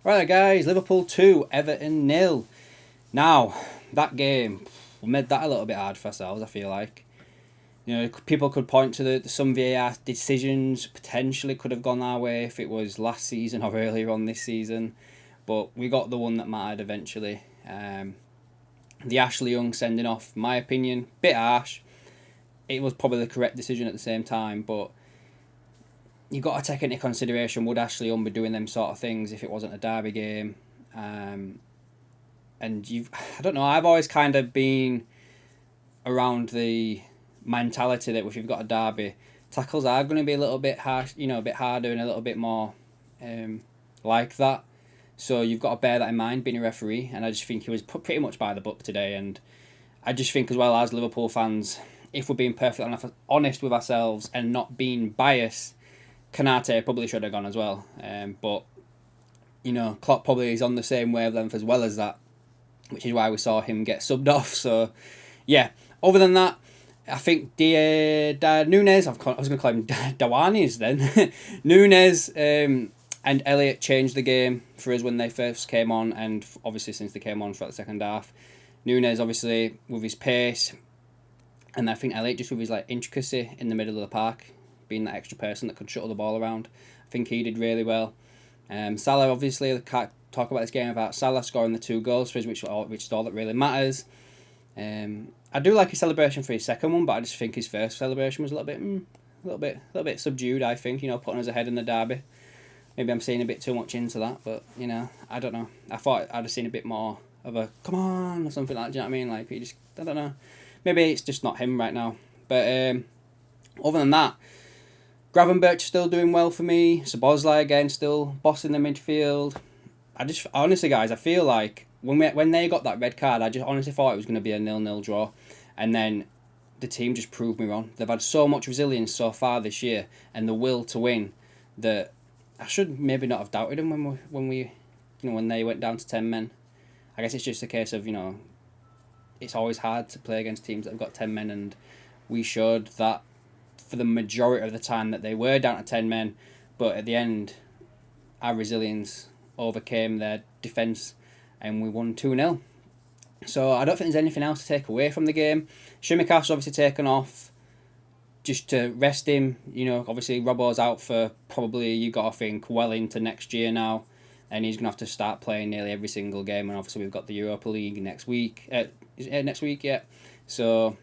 Right guys, Liverpool 2, Everton 0. Now, that game, we made that a little bit hard for ourselves, I feel like. You know, people could point to some VAR decisions potentially could have gone our way if it was last season or earlier on this season. But we got the one that mattered eventually. The Ashley Young sending off, my opinion, bit harsh. It was probably the correct decision at the same time, but you've got to take into consideration, would Ashley Young be doing them sort of things if it wasn't a derby game? And I don't know, I've always kind of been around the mentality that if you've got a derby, tackles are going to be a little bit harsh, a bit harder and a little bit more like that. So you've got to bear that in mind being a referee, and I just think he was put pretty much by the book today. And I just think as well, as Liverpool fans, if we're being perfectly honest with ourselves and not being biased, Kanate probably should have gone as well. But Klopp probably is on the same wavelength as well as that, which is why we saw him get subbed off. So yeah, other than that, I think Nunes, I was going to call him Dawanis then, Nunes and Elliott changed the game for us when they first came on, and obviously since they came on throughout the second half. Nunes obviously with his pace, and I think Elliott just with his intricacy in the middle of the park, being that extra person that could shuttle the ball around. I think he did really well. Salah, obviously, I can't talk about this game without Salah scoring the 2 goals for us, which is all that really matters. I do like his celebration for his second one, but I just think his first celebration was a little bit subdued. I think putting us ahead in the derby. Maybe I'm seeing a bit too much into that, but I don't know. I thought I'd have seen a bit more of a come on or something like that. Do you know what I mean? Like he just, I don't know. Maybe it's just not him right now. But other than that, Gravenberch still doing well for me. Szoboszlai again still bossing the midfield. Honestly, guys, I feel like when they got that red card, I just honestly thought it was going to be a 0-0 draw, and then the team just proved me wrong. They've had so much resilience so far this year and the will to win that I should maybe not have doubted them when they went down to 10 men. I guess it's just a case of it's always hard to play against teams that have got 10 men, and we showed that for the majority of the time that they were down to 10 men, but at the end, our resilience overcame their defence and we won 2-0. So I don't think there's anything else to take away from the game. Shimikas obviously taken off just to rest him. Obviously Robbo's out for probably, you got to think, well into next year now, and he's going to have to start playing nearly every single game, and obviously we've got the Europa League next week. Is it next week? Yeah. So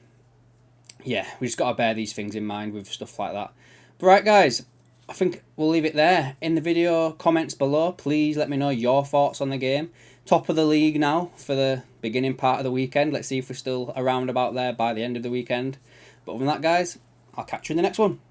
yeah, we just got to bear these things in mind with stuff like that. But right, guys, I think we'll leave it there. In the video comments below, please let me know your thoughts on the game. Top of the league now for the beginning part of the weekend. Let's see if we're still around about there by the end of the weekend. But other than that, guys, I'll catch you in the next one.